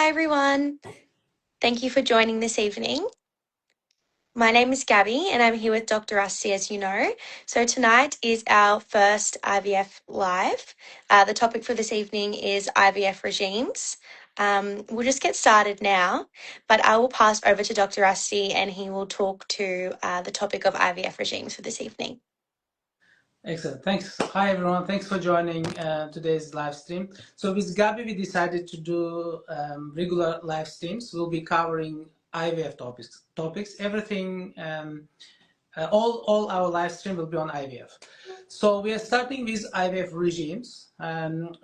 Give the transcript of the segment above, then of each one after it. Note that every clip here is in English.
Hi everyone. Thank you for joining this evening. My name is Gabby and I'm here with Dr. Rusty, as you know. So tonight is our first IVF live. The topic for this evening is IVF regimes. We'll just get started now, but I will pass over to Dr. Rusty and he will talk to the topic of IVF regimes for this evening. Excellent. Thanks. Hi, everyone. Thanks for joining today's live stream. So with Gabby, we decided to do regular live streams. We'll be covering IVF topics, everything, all our live stream will be on IVF. So we are starting with IVF regimes.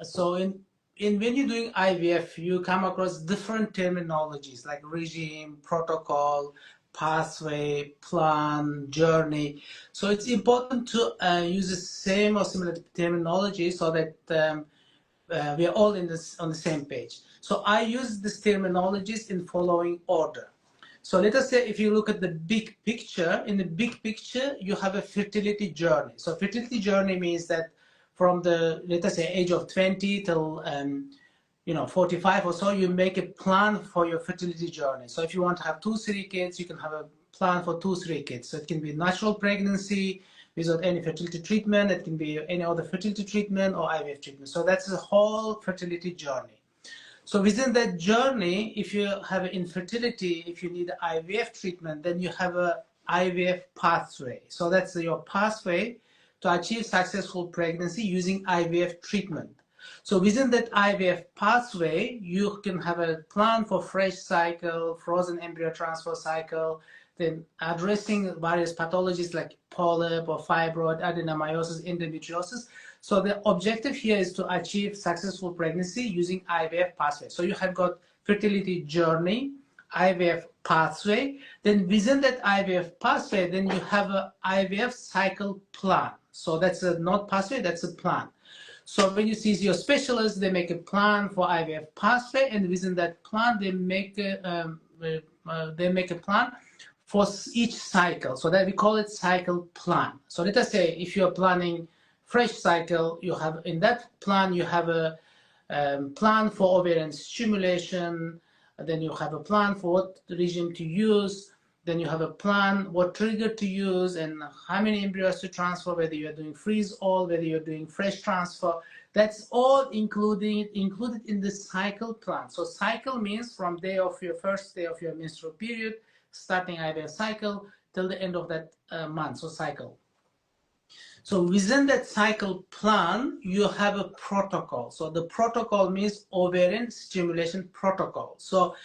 So when you're doing IVF, you come across different terminologies like regime, protocol, pathway, plan, journey. So it's important to use the same or similar terminology so that we are all on the same page. So I use these terminologies in following order. So let us say if you look at the big picture, in the big picture, you have a fertility journey. So fertility journey means that from the, let us say, age of 20 till 45 or so, you make a plan for your fertility journey. So if you want to have 2-3 kids, you can have a plan for 2-3 kids. So it can be natural pregnancy without any fertility treatment. It can be any other fertility treatment or IVF treatment. So that's the whole fertility journey. So within that journey, if you have infertility, if you need IVF treatment, then you have a IVF pathway. So that's your pathway to achieve successful pregnancy using IVF treatment. So within that IVF pathway, you can have a plan for fresh cycle, frozen embryo transfer cycle, then addressing various pathologies like polyp or fibroid, adenomyosis, endometriosis. So the objective here is to achieve successful pregnancy using IVF pathway. So you have got fertility journey, IVF pathway. Then within that IVF pathway, then you have a IVF cycle plan. So that's not pathway, that's a plan. So when you see your specialist, they make a plan for IVF pathway, and within that plan, they make a plan for each cycle. So that we call it cycle plan. So let us say if you're planning fresh cycle, you have in that plan you have a plan for ovarian stimulation, then you have a plan for what regime to use, then you have a plan what trigger to use and how many embryos to transfer, whether you're doing freeze all, whether you're doing fresh transfer. That's all included in the cycle plan. So cycle means from day of your first day of your menstrual period, starting IVF cycle till the end of that month, so cycle. So within that cycle plan, you have a protocol. So the protocol means ovarian stimulation protocol. So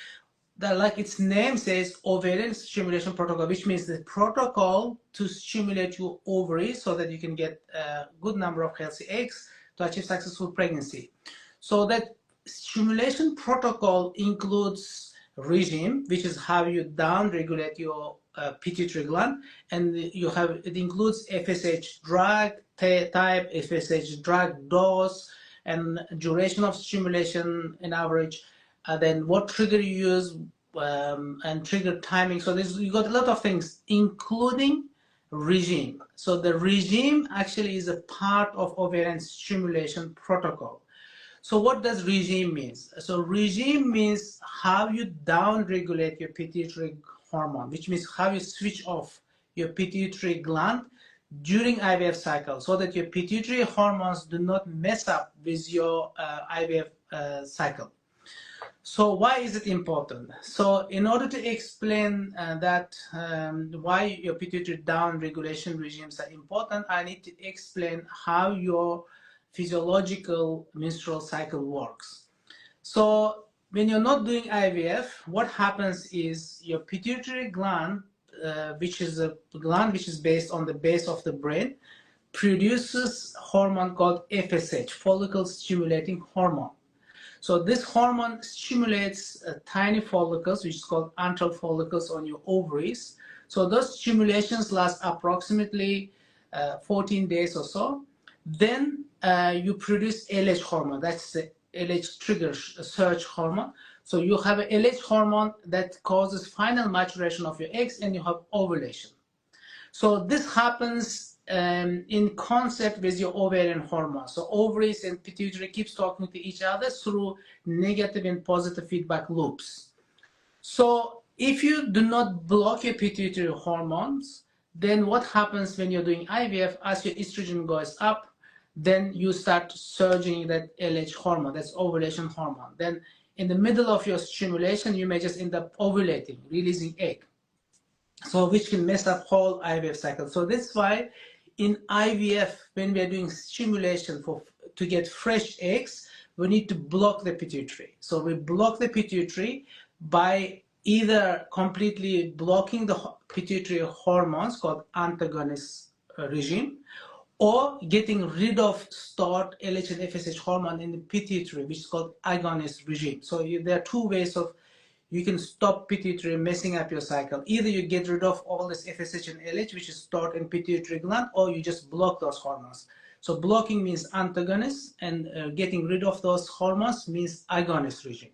like its name says, ovarian stimulation protocol, which means the protocol to stimulate your ovaries so that you can get a good number of healthy eggs to achieve successful pregnancy. So that stimulation protocol includes regime, which is how you down-regulate your pituitary gland, and it includes FSH drug type, FSH drug dose, and duration of stimulation in average, then what trigger you use, and trigger timing. So you got a lot of things, including regime. So the regime actually is a part of ovarian stimulation protocol. So what does regime means? So regime means how you down-regulate your pituitary hormone, which means how you switch off your pituitary gland during IVF cycle so that your pituitary hormones do not mess up with your IVF cycle. So why is it important? So in order to explain why your pituitary down regulation regimes are important, I need to explain how your physiological menstrual cycle works. So when you're not doing IVF, what happens is your pituitary gland, which is a gland which is based on the base of the brain, produces hormone called FSH, follicle stimulating hormone. So this hormone stimulates tiny follicles, which is called antral follicles on your ovaries. So those stimulations last approximately 14 days or so. Then you produce LH hormone. That's the LH trigger surge hormone. So you have a LH hormone that causes final maturation of your eggs, and you have ovulation. So this happens in concept with your ovarian hormones. So ovaries and pituitary keeps talking to each other through negative and positive feedback loops. So if you do not block your pituitary hormones, then what happens when you're doing IVF, as your estrogen goes up, then you start surging that LH hormone, that's ovulation hormone. Then in the middle of your stimulation, you may just end up ovulating, releasing egg. So which can mess up whole IVF cycle. So that's why in IVF, when we are doing stimulation to get fresh eggs, we need to block the pituitary. So we block the pituitary by either completely blocking the pituitary hormones called antagonist regime, or getting rid of stored LH and FSH hormone in the pituitary, which is called agonist regime. So there are two ways of you can stop pituitary messing up your cycle. Either you get rid of all this FSH and LH, which is stored in pituitary gland, or you just block those hormones. So blocking means antagonist, and getting rid of those hormones means agonist regime.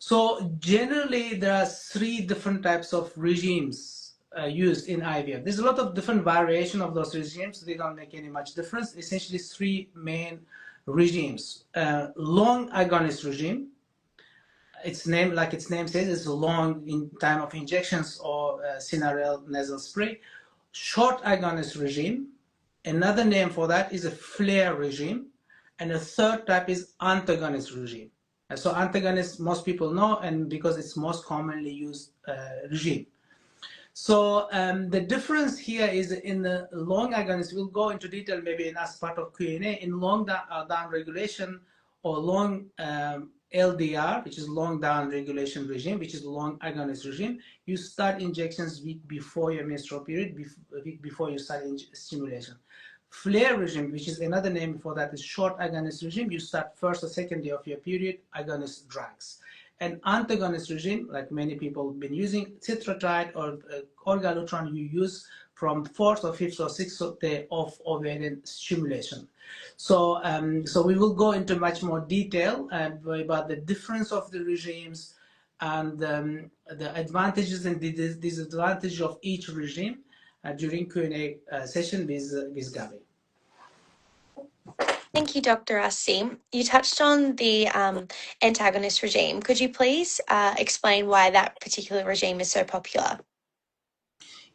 So generally, there are three different types of regimes used in IVF. There's a lot of different variation of those regimes. They don't make any much difference. Essentially, three main regimes. Long agonist regime. Its name, like its name says, is long in time of injections or synarel nasal spray. Short agonist regime. Another name for that is a flare regime. And a third type is antagonist regime. So antagonist, most people know, and because it's most commonly used regime. So the difference here is in the long agonist, we'll go into detail maybe as part of Q&A, in long down regulation or long LDR, which is long down regulation regime, which is long agonist regime, you start injections week before your menstrual period, week before you start stimulation. Flare regime, which is another name for that, is short agonist regime. You start first or second day of your period, agonist drugs. And antagonist regime, like many people have been using, citrotide or orgalutran, you use from fourth or fifth or sixth day of ovarian stimulation. So, so we will go into much more detail about the difference of the regimes and the advantages and the disadvantages of each regime during Q&A session with Gabi. Thank you, Dr. Asi. You touched on the antagonist regime. Could you please explain why that particular regime is so popular?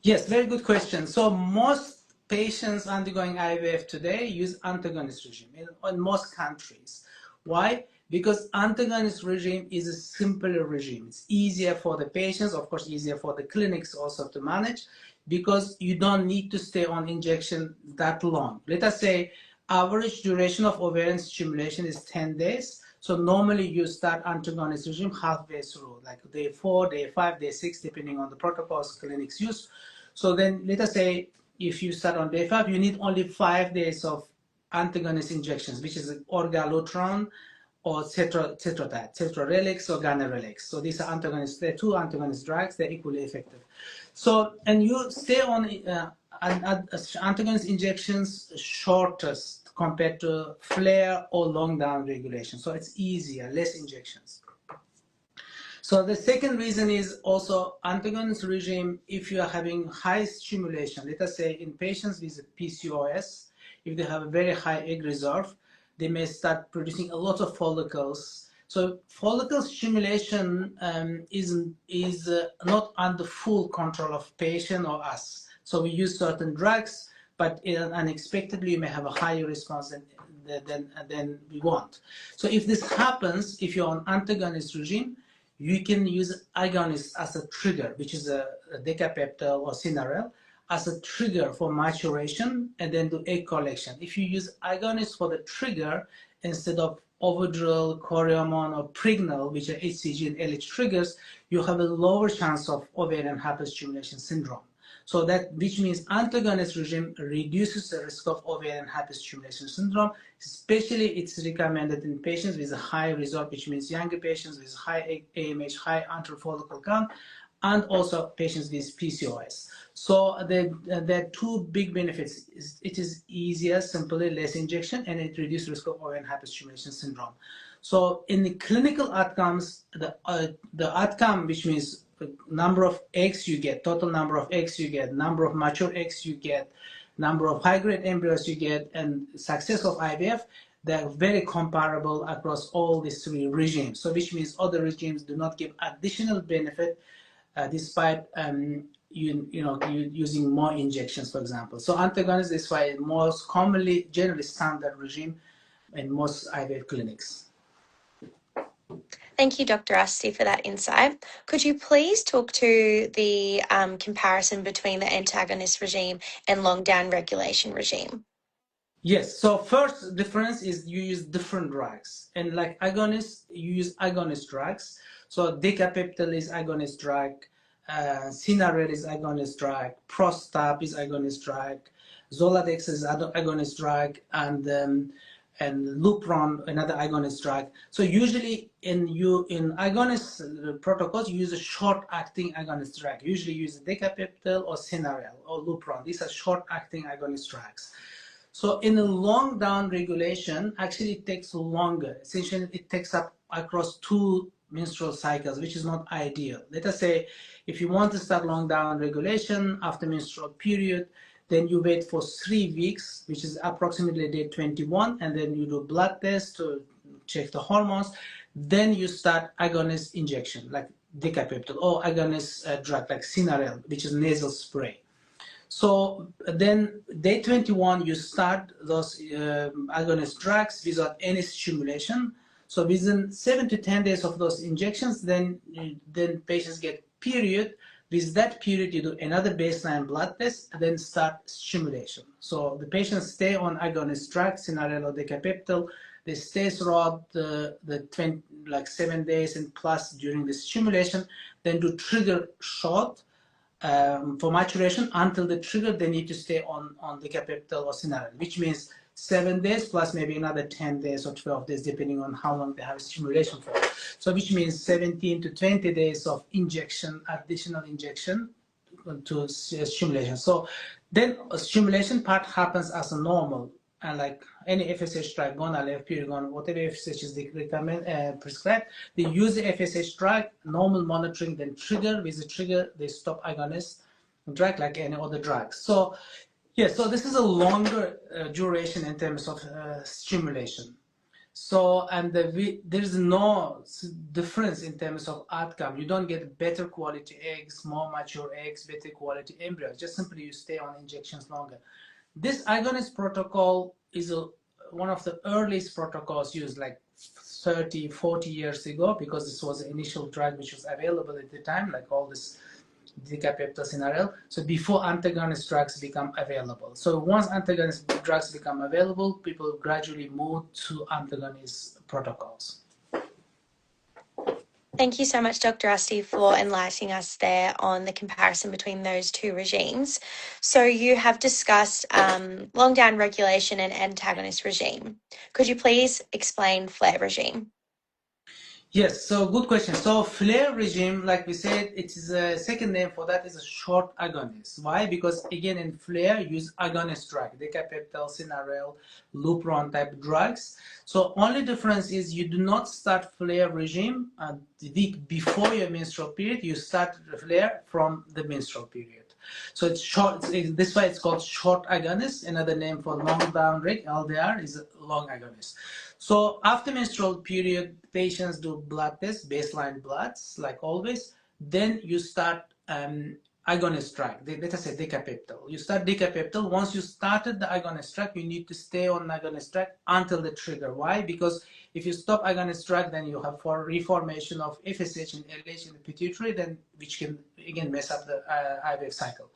Yes, very good question. So most patients undergoing IVF today use antagonist regime in most countries. Why? Because antagonist regime is a simpler regime. It's easier for the patients, of course, easier for the clinics also to manage, because you don't need to stay on injection that long. Let us say average duration of ovarian stimulation is 10 days. So normally you start antagonist regime halfway through, like day 4, day 5, day 6, depending on the protocols clinics use. So then let us say if you start on day 5, you need only 5 days of antagonist injections, which is orgalutran or cetrotide, cetrorelix or ganirelix. So these are antagonists. They're two antagonist drugs. They're equally effective. So, and you stay on antagonist injections shortest compared to flare or long down regulation. So it's easier, less injections. So the second reason is also antagonist regime. If you are having high stimulation, let us say in patients with PCOS, if they have a very high egg reserve, they may start producing a lot of follicles. So follicle stimulation is not under full control of patient or us. So we use certain drugs, but unexpectedly you may have a higher response than we want. So if this happens, if you're on antagonist regime, you can use agonist as a trigger, which is a decapeptyl or synarel, as a trigger for maturation and then do egg collection. If you use agonist for the trigger instead of Ovidrel, Choreomon, or Prignal, which are HCG and LH triggers, you have a lower chance of ovarian hyperstimulation syndrome. So that, which means antagonist regime reduces the risk of ovarian hyperstimulation syndrome. Especially it's recommended in patients with a high reserve, which means younger patients with high AMH, high antral follicle count, and also patients with PCOS. So there are two big benefits. It is easier, simply less injection, and it reduces risk of ovarian hyperstimulation syndrome. So in the clinical outcomes, the outcome, which means the number of eggs you get, total number of eggs you get, number of mature eggs you get, number of high-grade embryos you get, and success of IVF, they're very comparable across all these three regimes. So which means other regimes do not give additional benefit despite using more injections, for example. So antagonist is why most commonly, generally standard regime in most IVF clinics. Thank you, Dr. Asti, for that insight. Could you please talk to the comparison between the antagonist regime and long down regulation regime? Yes, so first difference is you use different drugs, and like agonist, you use agonist drugs. So decapeptyl is agonist drug, Cinarel is agonist drug, Prostab is agonist drug, Zoladex is agonist drug, and Lupron, another agonist drug. So usually in agonist protocols, you use a short-acting agonist drug. Usually use decapeptyl or Cinarel or Lupron. These are short-acting agonist drugs. So in a long down regulation, actually it takes longer. Essentially, it takes up across 2 menstrual cycles, which is not ideal. Let us say if you want to start long down regulation after menstrual period, then you wait for 3 weeks, which is approximately day 21, and then you do blood test to check the hormones. Then you start agonist injection, like decapeptyl, or agonist drug like Cinarel, which is nasal spray. So then day 21, you start those agonist drugs without any stimulation. So within 7 to 10 days of those injections, then patients get period. With that period, you do another baseline blood test, then start stimulation. So the patients stay on agonist drugs, Cinarel or decapeptyl. They stay throughout the 7 days and plus during the stimulation, then do trigger shot for maturation. Until the trigger, they need to stay on decapeptyl or Cinarel, which means 7 days plus maybe another 10 days or 12 days, depending on how long they have stimulation for. So which means 17 to 20 days of injection, additional injection to stimulation. So then stimulation part happens as a normal, and like any FSH drug, gonal, Purigon, whatever FSH is prescribed, they use the FSH drug, normal monitoring, then trigger. With the trigger, they stop agonist drug like any other drugs. So yeah, so this is a longer duration in terms of stimulation. So, and there's no difference in terms of outcome. You don't get better quality eggs, more mature eggs, better quality embryos. Just simply you stay on injections longer. This agonist protocol is one of the earliest protocols used, like 30, 40 years ago, because this was the initial drug which was available at the time, like all this decapeptyl Cinarel. So before antagonist drugs become available. So once antagonist drugs become available, people gradually move to antagonist protocols. Thank you so much, Dr. Asti, for enlightening us there on the comparison between those two regimes. So you have discussed long down regulation and antagonist regime. Could you please explain flare regime? Yes, so good question. So flare regime, like we said, it is a second name for that is a short agonist. Why? Because again in flare use agonist drug, decapeptyl, Cinarel, Lupron type drugs. So only difference is you do not start flare regime the week before your menstrual period. You start flare from the menstrual period. So it's short. This why it's called short agonist. Another name for long down reg LDR is a long agonist. So after menstrual period, patients do blood tests, baseline bloods, like always. Then you start agonist drug. Let us say decapeptyl. You start decapeptyl. Once you started the agonist drug, you need to stay on agonist drug until the trigger. Why? Because if you stop agonist drug, then you have for reformation of FSH and LH in the pituitary, then which can again mess up the IVF cycle.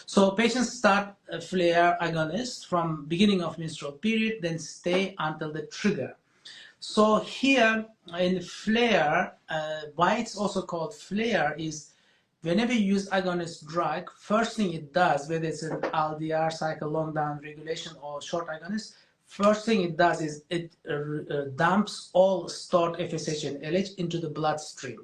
So patients start a flare agonist from beginning of menstrual period, then stay until the trigger. So here in flare, why it's also called flare is whenever you use agonist drug, first thing it does, whether it's an LDR cycle, long down regulation or short agonist, first thing it does is it dumps all stored FSH and LH into the bloodstream.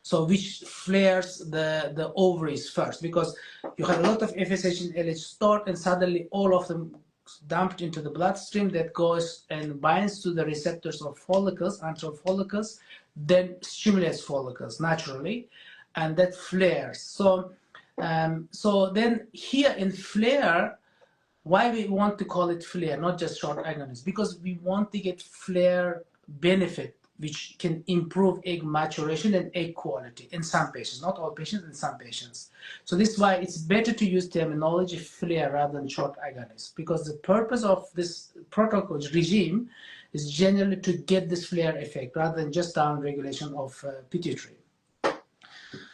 So which flares the ovaries first, because you have a lot of FSH and LH stored and suddenly all of them dumped into the bloodstream that goes and binds to the receptors of follicles, antral follicles, then stimulates follicles naturally, and that flares. So then here in flare, why we want to call it flare, not just short agonist? Because we want to get flare benefit, which can improve egg maturation and egg quality in some patients, not all patients, in some patients. So this is why it's better to use terminology flare rather than short agonist, because the purpose of this protocol regime is generally to get this flare effect rather than just down regulation of pituitary.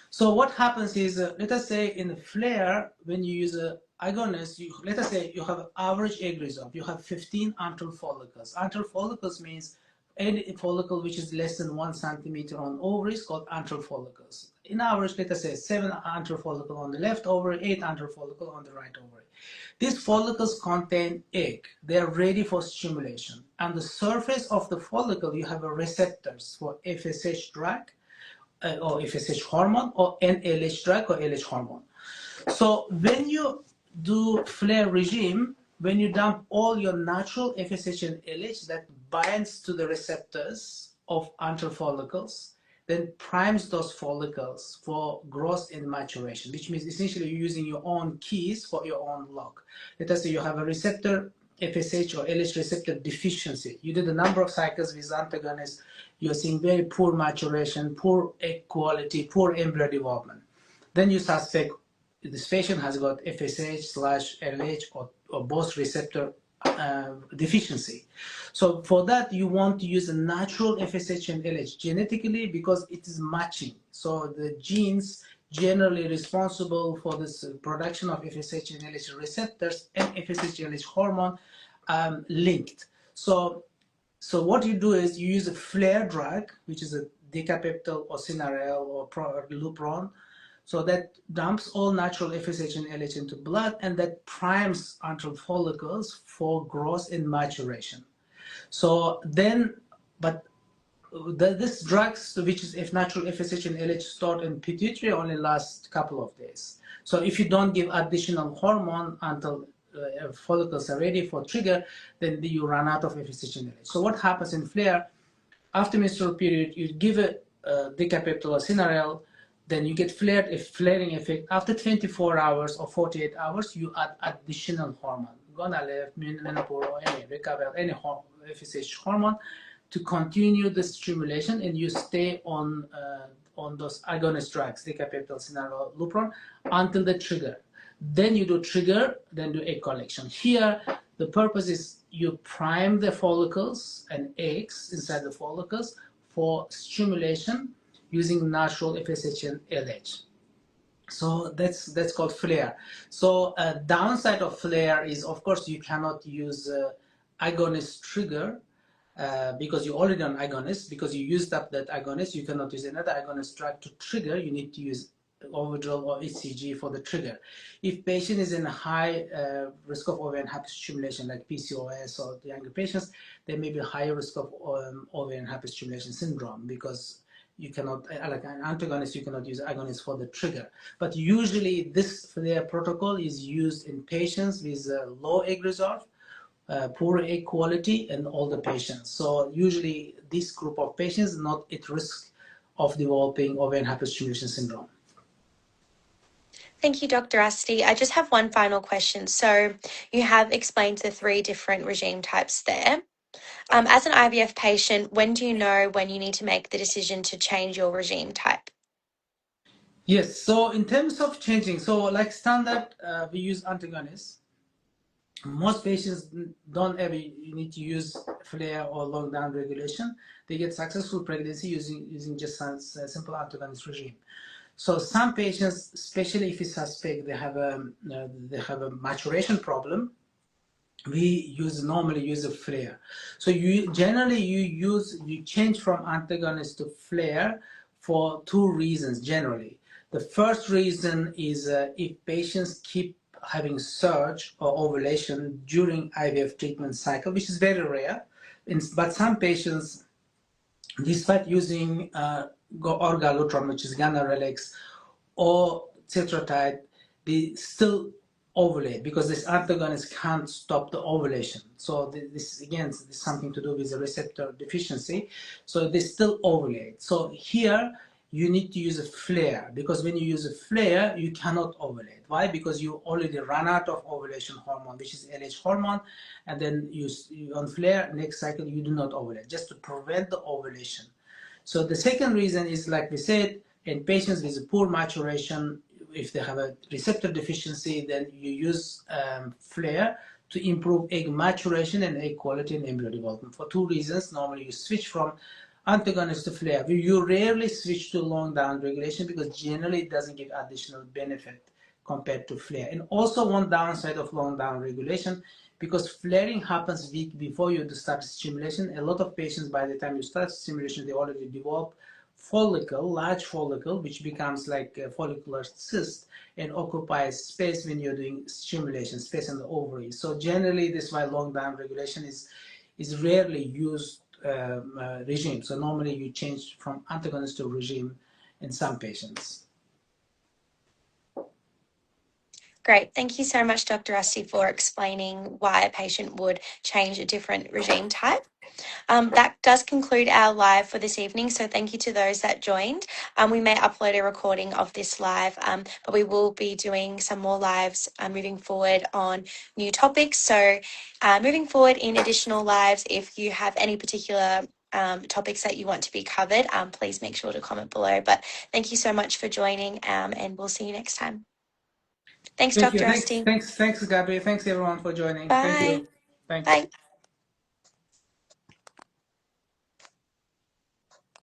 So what happens is, let us say in the flare, when you use a agonist, let us say you have average egg reserve. You have 15 antral follicles. Antral follicles means any follicle which is less than 1 centimeter on ovary is called antral follicles. In average, let us say 7 antral follicle on the left ovary, 8 antral follicle on the right ovary. These follicles contain egg. They are ready for stimulation. On the surface of the follicle, you have a receptors for FSH drug, or FSH hormone, or NLH drug or LH hormone. So when you do flare regime, when you dump all your natural FSH and LH that binds to the receptors of antral follicles, then primes those follicles for growth and maturation, which means essentially you're using your own keys for your own lock. Let us say you have a receptor, FSH or LH receptor deficiency. You did a number of cycles with antagonists, you're seeing very poor maturation, poor egg quality, poor embryo development. Then you suspect this patient has got FSH/LH or both receptor deficiency. So for that, you want to use a natural FSH and LH genetically because it is matching. So the genes generally responsible for this production of FSH and LH receptors and FSH/LH hormone linked. So what you do is you use a flare drug, which is a decapeptyl or Cinarel or Lupron, so that dumps all natural FSH and LH into blood, and that primes antral follicles for growth and maturation. So then, but this drugs, which is if natural FSH and LH stored in pituitary, only lasts a couple of days. So if you don't give additional hormone until follicles are ready for trigger, then you run out of FSH and LH. So what happens in flare? After menstrual period, you give a decapeptyl or Cinarel, then you get flaring effect. After 24 hours or 48 hours, you add additional hormone, gonadotropin, menopur, or any FSH hormone to continue the stimulation, and you stay on those agonist drugs, decapeptyl, Cinarel, Lupron, until the trigger. Then you do trigger, then do egg collection. Here, the purpose is you prime the follicles and eggs inside the follicles for stimulation using natural FSH and LH. So that's called flare. So downside of flare is, of course, you cannot use agonist trigger because you're already on agonist. Because you used up that agonist, you cannot use another agonist drug to trigger. You need to use Ovidrel or HCG for the trigger. If patient is in a high risk of ovarian hyperstimulation, like PCOS or the younger patients, there may be a higher risk of ovarian hyperstimulation syndrome, because you cannot, like an antagonist, you cannot use agonist for the trigger. But usually this flare protocol is used in patients with low egg reserve, poor egg quality, and older patients. So usually this group of patients not at risk of developing ovarian hyperstimulation syndrome. Thank you, Dr. Asti. I just have one final question. So you have explained the 3 different regime types there. As an IVF patient, when do you know when you need to make the decision to change your regime type? Yes, so in terms of changing, so like standard, we use antagonists. Most patients don't ever need to use flare or long down regulation. They get successful pregnancy using just a simple antagonist regime. So some patients, especially if you suspect they have a maturation problem, we normally use a flare. So you change from antagonist to flare for 2 reasons generally. The first reason is if patients keep having surge or ovulation during IVF treatment cycle, which is very rare, but some patients, despite using orgalutron, which is ganirelix, or tetratype, they still ovulate because this antagonist can't stop the ovulation. So this again is something to do with the receptor deficiency. So they still ovulate. So here you need to use a flare, because when you use a flare, you cannot ovulate. Why? Because you already run out of ovulation hormone, which is LH hormone, and then on flare, next cycle, you do not ovulate, just to prevent the ovulation. So the second reason is, like we said, in patients with poor maturation, if they have a receptor deficiency, then you use flare to improve egg maturation and egg quality and embryo development. For two reasons, normally you switch from antagonist to flare. You rarely switch to long down regulation because generally it doesn't give additional benefit compared to flare. And also one downside of long down regulation, because flaring happens week before you start stimulation, a lot of patients, by the time you start stimulation, they already develop follicle, large follicle, which becomes like a follicular cyst and occupies space when you're doing stimulation, space in the ovary. So generally, this is why long down regulation is rarely used regime. So normally you change from antagonist to regime in some patients. Great. Thank you so much, Dr. Rusty, for explaining why a patient would change a different regime type. That does conclude our live for this evening. So thank you to those that joined. We may upload a recording of this live, but we will be doing some more lives moving forward on new topics. So moving forward in additional lives, if you have any particular topics that you want to be covered, please make sure to comment below. But thank you so much for joining, and we'll see you next time. Thanks, Thank you. Dr. Thanks, Rusty. thanks, thanks, Gabby. Thanks everyone for joining. Thank Bye. you. Thanks. Bye.